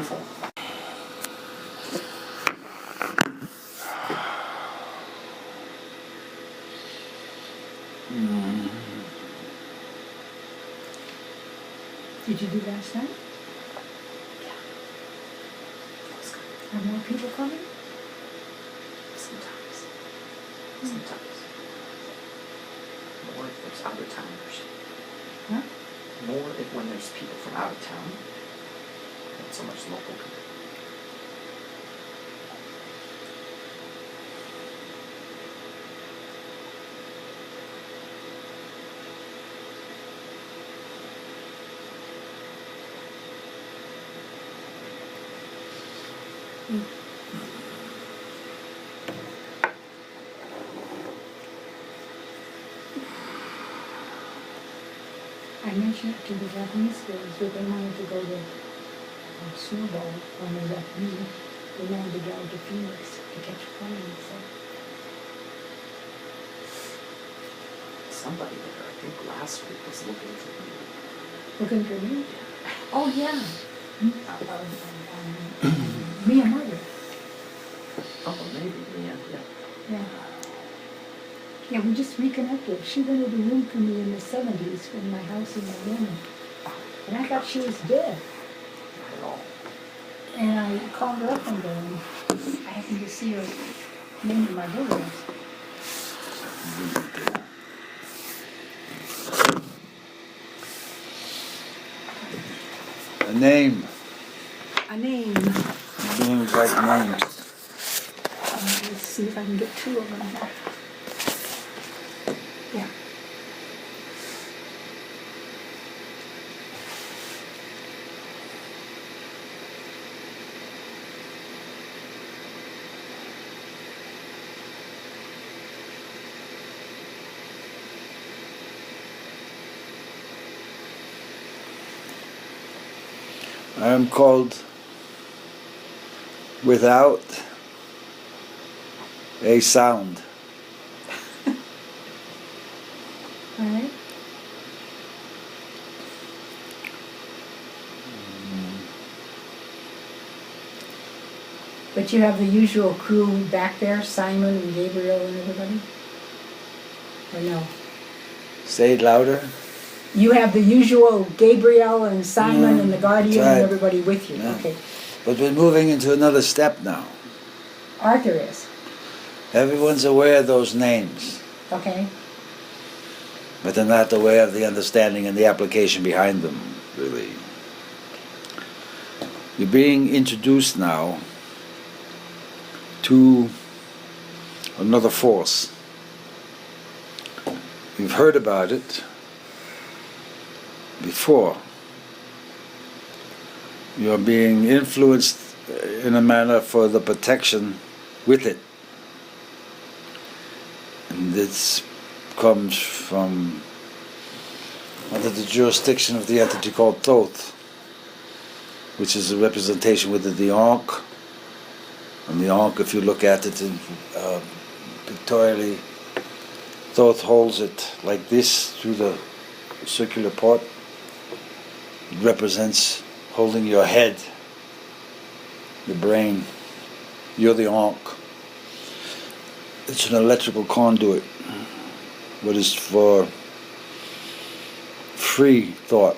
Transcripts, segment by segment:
beautiful. Did you do last night? Are more people coming? Sometimes. More if there's out-of-towners. Huh? More if when there's people from out of town. Not so much local people. I mentioned it to the Japanese girls that they wanted to go to Snowball when they left me. They wanted to go to Phoenix to catch a plane, so. Somebody there, I think last week, was looking for me. Looking for me? Oh, yeah. Mia Margaret. Oh, maybe, yeah. Yeah. Yeah, we just reconnected. She rented a room for me in the 70s in my house in Atlanta. And I thought she was dead. Not at all. And I called her up one day and I happened to see her name in my photographs. A name. A name. Names like names. Let's see if I can get two of them here. Yeah. I am called without a sound. All right. But you have the usual crew back there, Simon and Gabriel and everybody? Or no? Say it louder. You have the usual Gabriel and Simon and the Guardian right. and everybody with you? Yeah. Okay. But we're moving into another step now. Arthur is. Everyone's aware of those names, Okay. but they're not aware of the understanding and the application behind them, really. You're being introduced now to another force. You've heard about it before. You're being influenced in a manner for the protection with it. And this comes from under the jurisdiction of the entity called Thoth, which is a representation within the Ankh. And the Ankh, if you look at it pictorially, Thoth holds it like this through the circular part. It represents holding your head, your brain. You're the Ankh. It's an electrical conduit, what is for free thought.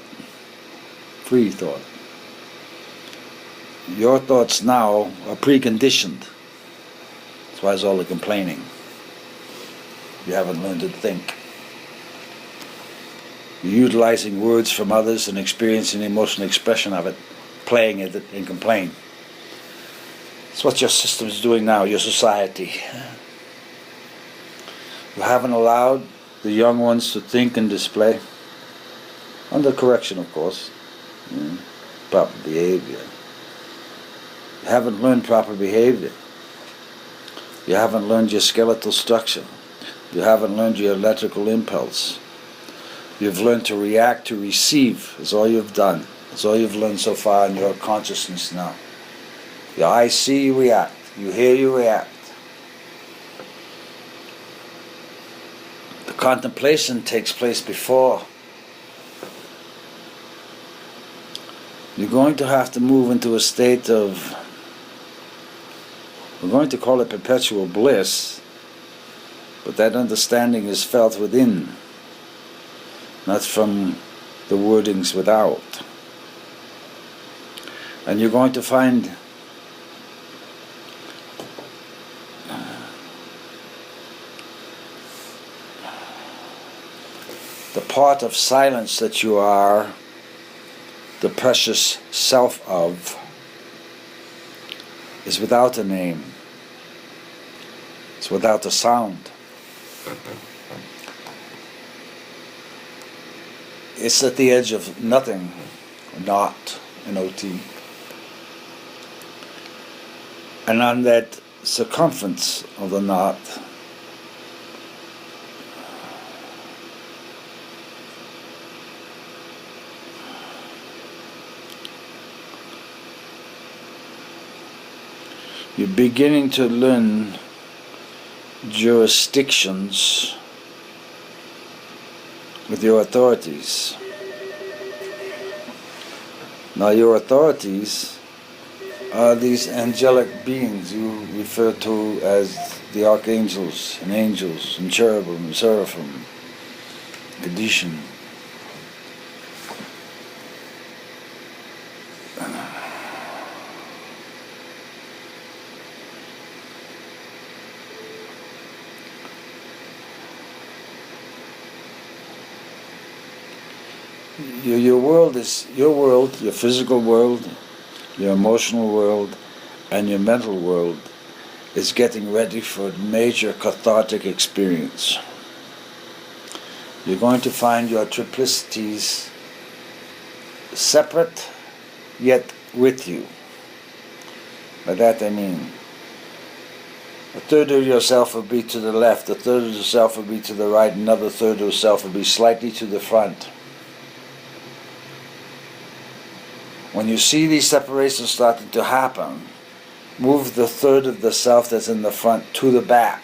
Free thought. Your thoughts now are preconditioned. That's why there's all the complaining. You haven't learned to think. You're utilizing words from others and experiencing the emotional expression of it, playing it and complain. It's what your system is doing now, your society. You haven't allowed the young ones to think and display, under correction of course, proper behavior. You haven't learned proper behavior. You haven't learned your skeletal structure. You haven't learned your electrical impulse. You've learned to react, to receive, is all you've done. That's all you've learned so far in your consciousness now. Your eyes see, you react. You hear, you react. The contemplation takes place before you're going to have to move into a state of, we're going to call it perpetual bliss, but that understanding is felt within, not from the wordings without. And you're going to find the part of silence that you are, the precious self of, is without a name. It's without a sound. It's at the edge of nothing, not, N-O-T. And on that circumference of the knot, you're beginning to learn jurisdictions with your authorities. Now your authorities are these angelic beings you refer to as the archangels and angels and cherubim and seraphim, Kadishan. Your world is your world, your physical world, your emotional world, and your mental world is getting ready for a major cathartic experience. You're going to find your triplicities separate, yet with you. By that I mean, a third of yourself will be to the left, a third of yourself will be to the right, another third of yourself will be slightly to the front. When you see these separations starting to happen, move the third of the self that's in the front to the back.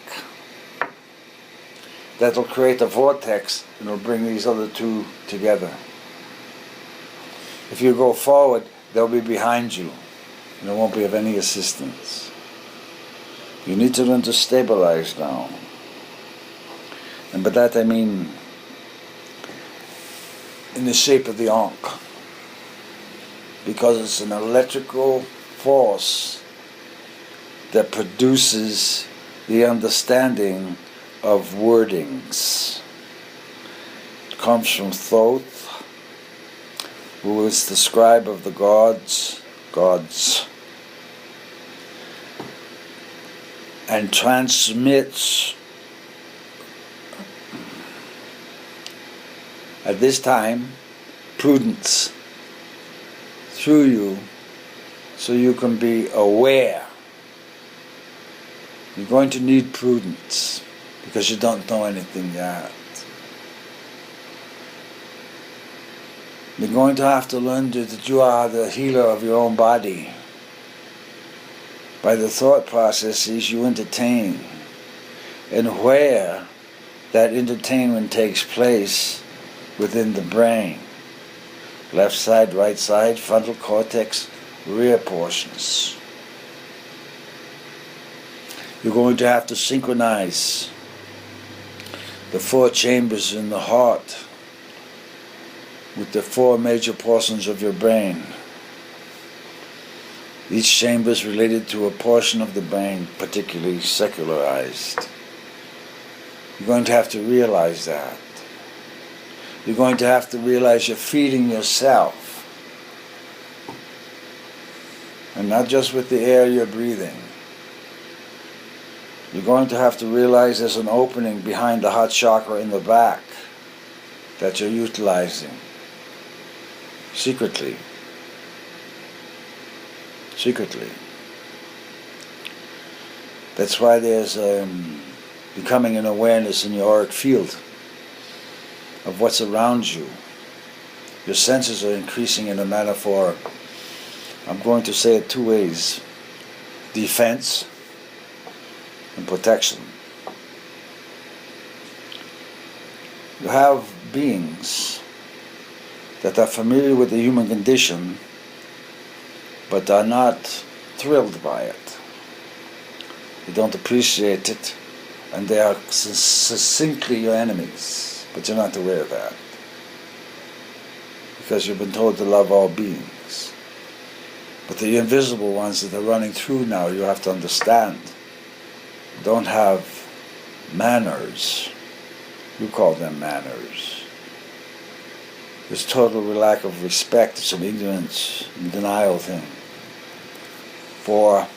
That'll create a vortex and it'll bring these other two together. If you go forward, they'll be behind you and it won't be of any assistance. You need to learn to stabilize now. And by that I mean in the shape of the Ankh. Because it's an electrical force that produces the understanding of wordings. It comes from Thoth, who is the scribe of the gods, and transmits at this time prudence through you, so you can be aware. You're going to need prudence because you don't know anything yet. You're going to have to learn that you are the healer of your own body. By the thought processes you entertain, and where that entertainment takes place within the brain. Left side, right side, frontal cortex, rear portions. You're going to have to synchronize the 4 chambers in the heart with the 4 major portions of your brain. Each chamber is related to a portion of the brain, particularly secularized. You're going to have to realize that. You're going to have to realize you're feeding yourself. And not just with the air you're breathing. You're going to have to realize there's an opening behind the heart chakra in the back that you're utilizing. Secretly. That's why there's becoming an awareness in your auric field of what's around you. Your senses are increasing in a manner for, I'm going to say it 2 ways, defense and protection. You have beings that are familiar with the human condition but are not thrilled by it. They don't appreciate it, and they are succinctly your enemies, but you're not aware of that. Because you've been told to love all beings. But the invisible ones that are running through now, you have to understand, don't have manners. You call them manners. There's total lack of respect, some ignorance and denial thing. For,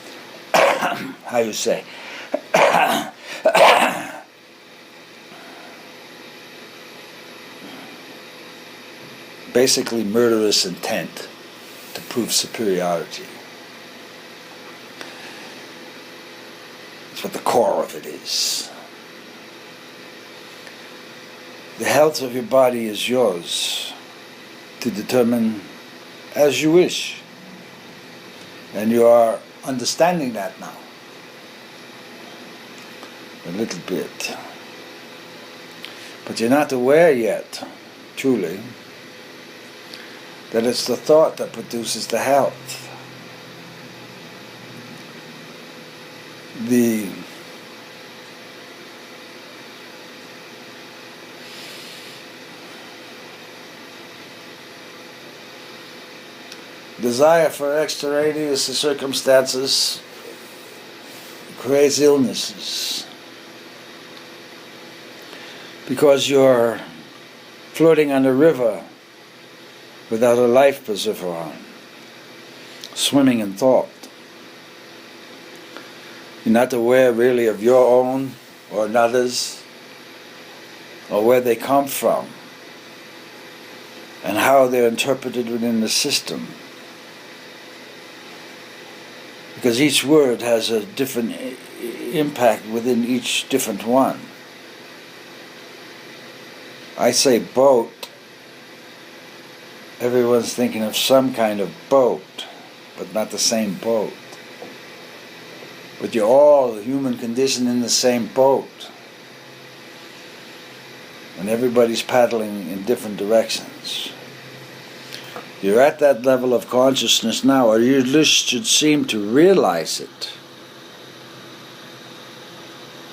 how you say, basically murderous intent to prove superiority. That's what the core of it is. The health of your body is yours to determine as you wish. And you are understanding that now. A little bit. But you're not aware yet, truly, that it's the thought that produces the health. The desire for extraneous circumstances creates illnesses. Because you're floating on a river without a life preserver on, swimming in thought. You're not aware really of your own or another's, or where they come from, and how they're interpreted within the system. Because each word has a different impact within each different one. I say boat, everyone's thinking of some kind of boat, but not the same boat. But you're all, the human condition, in the same boat. And everybody's paddling in different directions. You're at that level of consciousness now, or you at least should seem to realize it.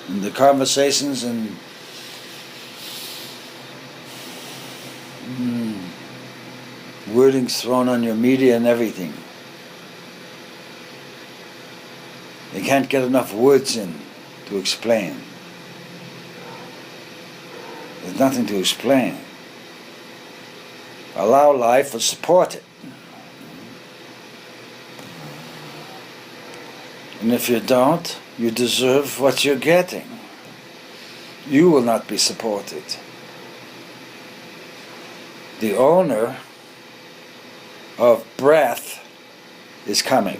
In the conversations and wordings thrown on your media and everything. They can't get enough words in to explain. There's nothing to explain. Allow life or support it. And if you don't, you deserve what you're getting. You will not be supported. The owner of breath is coming.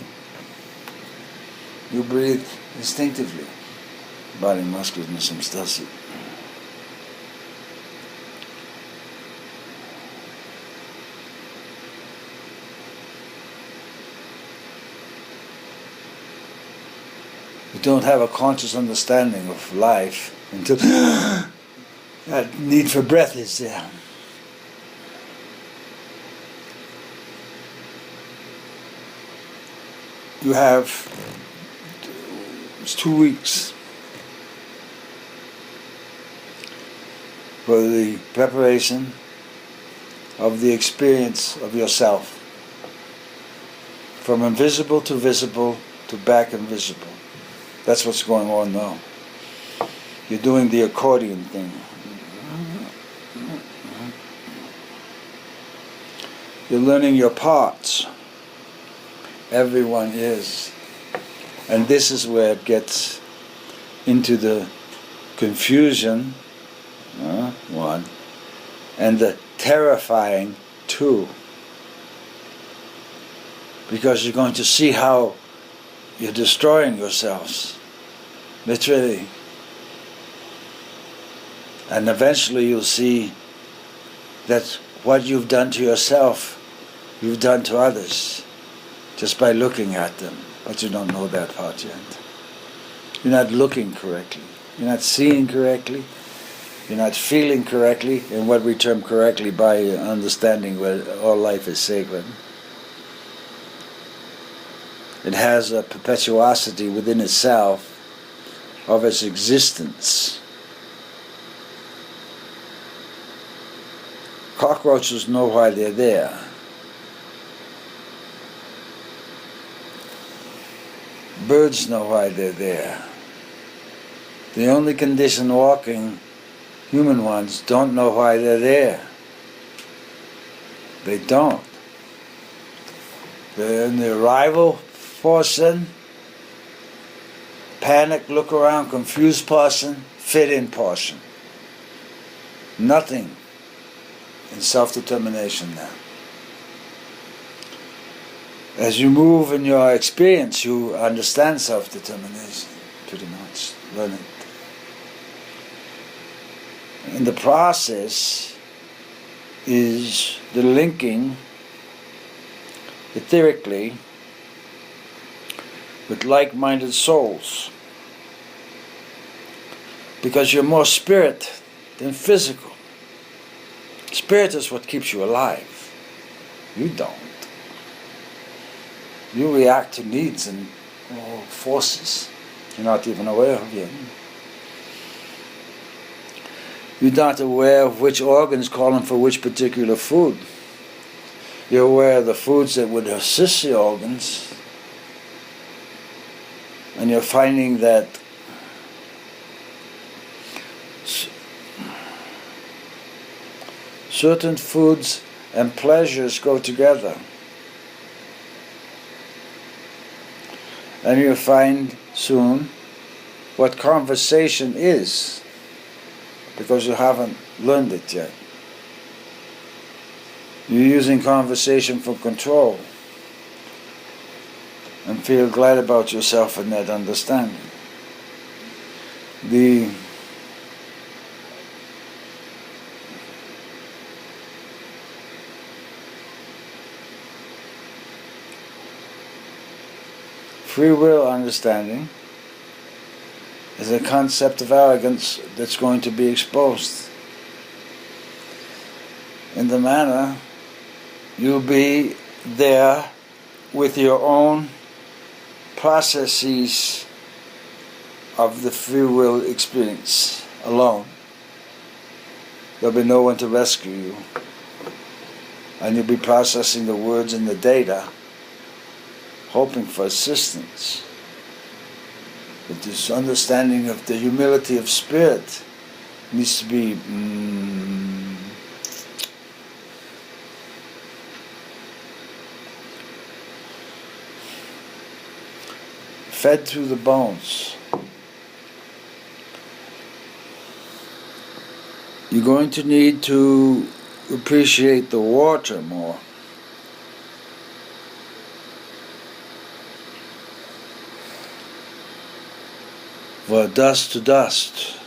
You breathe instinctively. Body musculars does it. You don't have a conscious understanding of life until that need for breath is there. You have, it's 2 weeks for the preparation of the experience of yourself. From invisible to visible to back invisible. That's what's going on now. You're doing the accordion thing. You're learning your parts. Everyone is. And this is where it gets into the confusion, one, and the terrifying, two. Because you're going to see how you're destroying yourselves, literally. And eventually you'll see that what you've done to yourself, you've done to others, just by looking at them. But you don't know that part yet. You're not looking correctly. You're not seeing correctly. You're not feeling correctly, and what we term correctly by understanding where all life is sacred. It has a perpetuosity within itself of its existence. Cockroaches know why they're there. Birds know why they're there. The only conditioned walking human ones don't know why they're there. They don't. They're in the arrival portion, panic, look around, confused portion, fit in portion. Nothing in self-determination now. As you move in your experience, you understand self-determination, pretty much, learn it. In the process is the linking etherically with like-minded souls, because you're more spirit than physical. Spirit is what keeps you alive. You don't. You react to needs and forces you're not even aware of yet. You're not aware of which organs calling for which particular food. You're aware of the foods that would assist the organs, and you're finding that certain foods and pleasures go together. And you'll find soon what conversation is, because you haven't learned it yet. You're using conversation for control, and feel glad about yourself in that understanding. The free will understanding is a concept of arrogance that's going to be exposed. In the manner you'll be there with your own processes of the free will experience alone. There'll be no one to rescue you, and you'll be processing the words and the data, hoping for assistance. But this understanding of the humility of spirit needs to be fed through the bones. You're going to need to appreciate the water more. For dust to dust.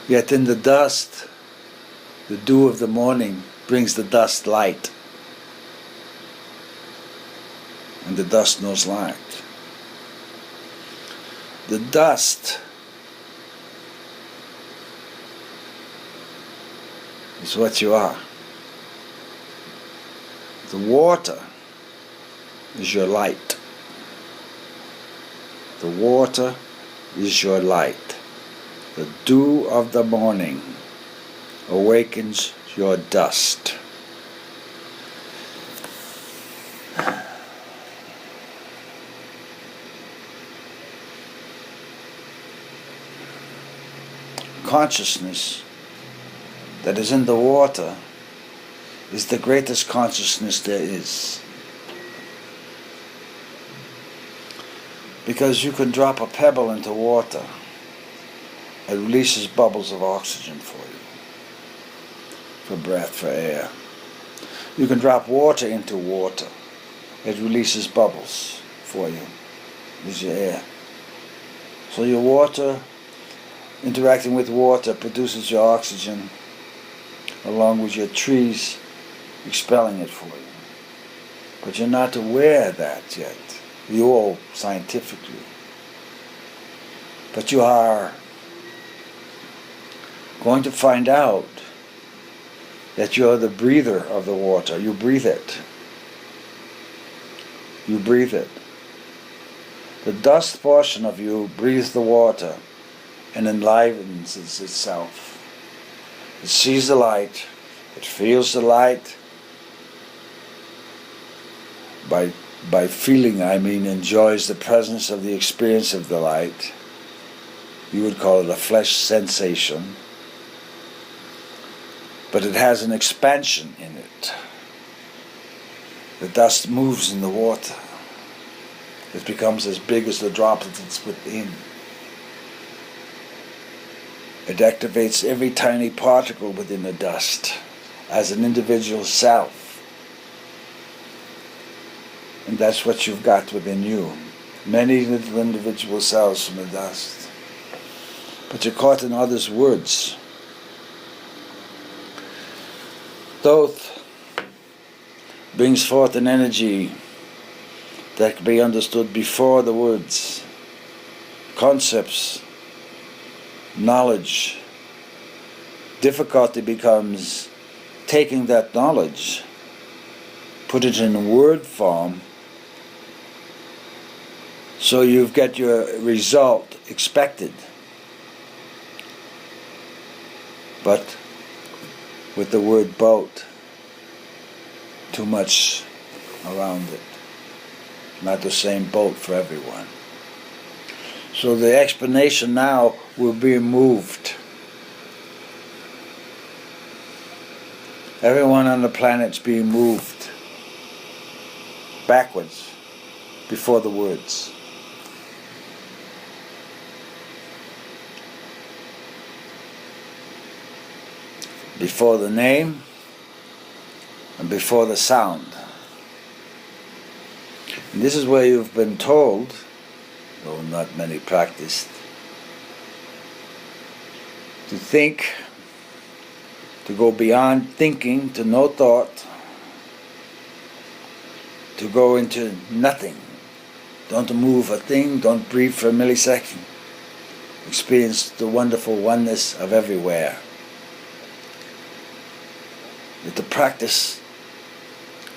Yet in the dust, the dew of the morning brings the dust light. And the dust knows light. The dust is what you are. The water is your light. The water is your light. The dew of the morning awakens your dust. Consciousness that is in the water is the greatest consciousness there is. Because you can drop a pebble into water, it releases bubbles of oxygen for you, for breath, for air. You can drop water into water, it releases bubbles for you, is your air. So your water, interacting with water, produces your oxygen, along with your trees expelling it for you. But you're not aware of that yet. You all scientifically. But you are going to find out that you're the breather of the water. You breathe it. you breathe it. The dust portion of you breathes the water and enlivens itself. It sees the light, it feels the light. By feeling, I mean enjoys the presence of the experience of the light. You would call it a flesh sensation. But it has an expansion in it. The dust moves in the water. It becomes as big as the droplets within. It activates every tiny particle within the dust as an individual self. And that's what you've got within you. Many little individual cells from the dust. But you're caught in others' words. Thoth brings forth an energy that can be understood before the words. Concepts, knowledge. Difficulty becomes taking that knowledge, put it in word form, so you get your result expected. But with the word boat, too much around it. Not the same boat for everyone. So the explanation now will be moved. Everyone on the planet's being moved backwards before the words. Before the name and before the sound. And this is where you've been told, though not many practiced, to think, to go beyond thinking to no thought, to go into nothing. Don't move a thing, don't breathe for a millisecond. Experience the wonderful oneness of everywhere. That the practice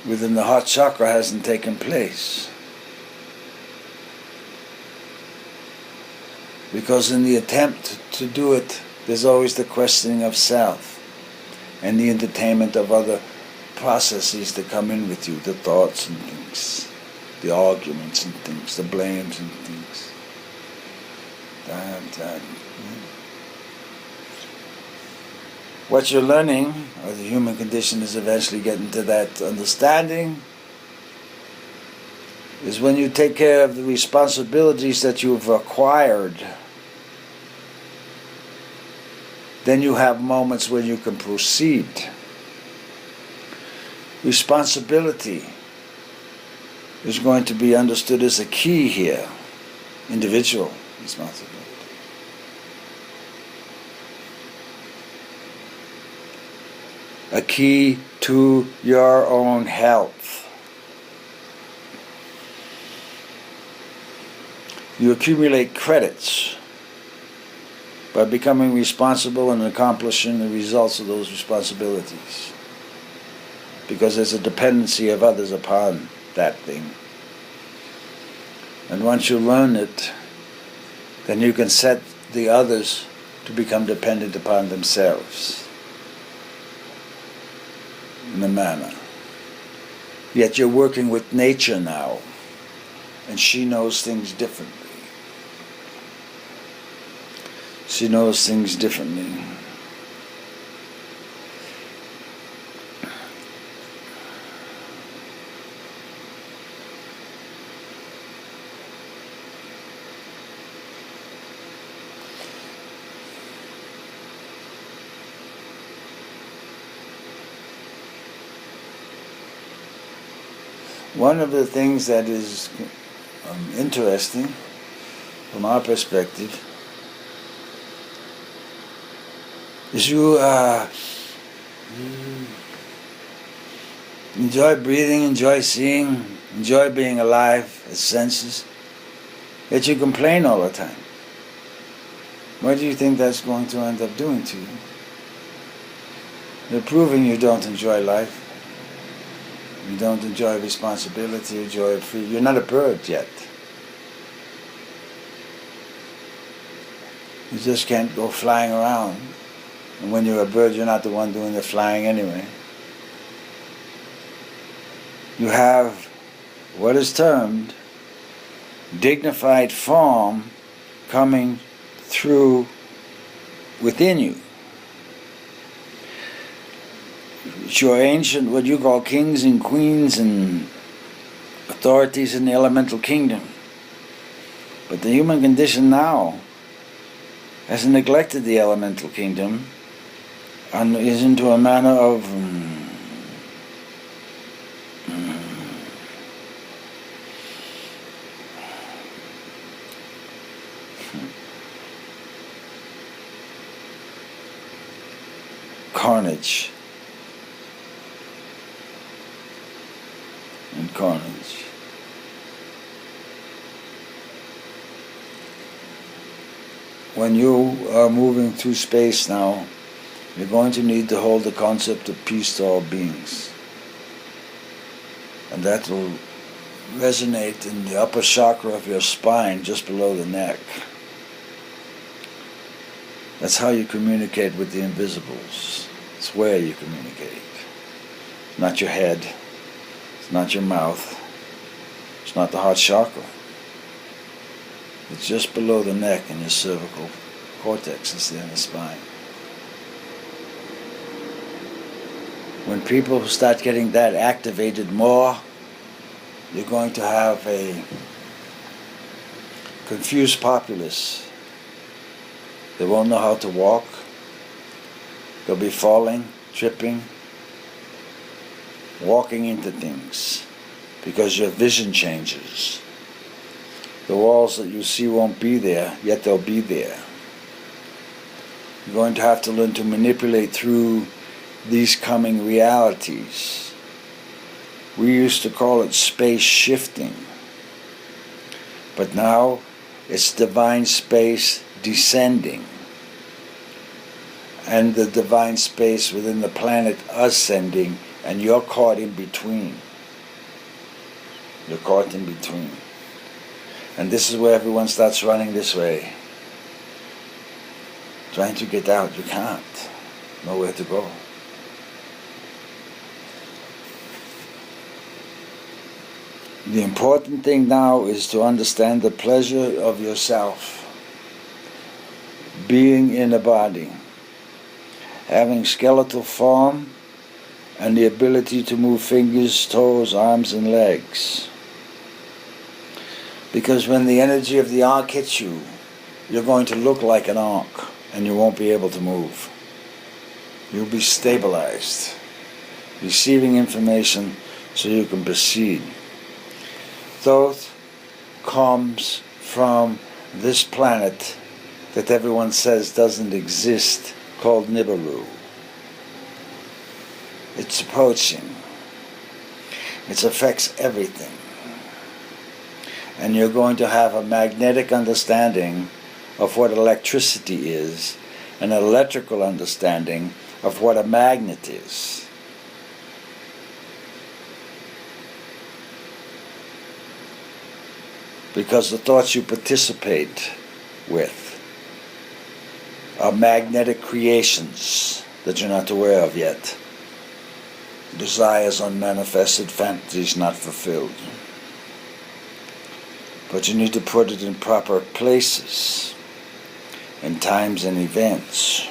within the heart chakra hasn't taken place. Because in the attempt to do it, there's always the questioning of self and the entertainment of other processes that come in with you, the thoughts and things, the arguments and things, the blames and things. What you're learning, or the human condition is eventually getting to that understanding, is when you take care of the responsibilities that you've acquired, then you have moments when you can proceed. Responsibility is going to be understood as a key here. Individual responsibility. A key to your own health. You accumulate credits by becoming responsible and accomplishing the results of those responsibilities. Because there's a dependency of others upon that thing. And once you learn it, then you can set the others to become dependent upon themselves in a manner. Yet you're working with nature now, and she knows things differently. She knows things differently. One of the things that is interesting from our perspective is you enjoy breathing, enjoy seeing, enjoy being alive as senses, yet you complain all the time. What do you think that's going to end up doing to you? You're proving you don't enjoy life. You don't enjoy responsibility, enjoy free. You're not a bird yet. You just can't go flying around. And when you're a bird, you're not the one doing the flying anyway. You have what is termed dignified form coming through within you. It's your ancient, what you call kings and queens and authorities in the elemental kingdom. But the human condition now has neglected the elemental kingdom and is into a manner of carnage and carnage. When you are moving through space now, you're going to need to hold the concept of peace to all beings. And that will resonate in the upper chakra of your spine, just below the neck. That's how you communicate with the invisibles. It's where you communicate. It's not your head. It's not your mouth. It's not the heart chakra. It's just below the neck in your cervical cortex. It's there in the spine. When people start getting that activated more, you're going to have a confused populace. They won't know how to walk. They'll be falling, tripping, walking into things because your vision changes. The walls that you see won't be there, yet they'll be there. You're going to have to learn to manipulate through these coming realities. We used to call it space shifting, but now it's divine space descending, and the divine space within the planet ascending, and you're caught in between. You're caught in between. And this is where everyone starts running this way. Trying to get out, you can't. Nowhere to go. The important thing now is to understand the pleasure of yourself. Being in a body. Having skeletal form and the ability to move fingers, toes, arms, and legs. Because when the energy of the arc hits you, you're going to look like an arc and you won't be able to move. You'll be stabilized, receiving information so you can proceed. Thought comes from this planet that everyone says doesn't exist, called Nibiru. It's approaching. It affects everything. And you're going to have a magnetic understanding of what electricity is, an electrical understanding of what a magnet is. Because the thoughts you participate with are magnetic creations that you're not aware of yet. Desires unmanifested, fantasies not fulfilled. But you need to put it in proper places, in times and events.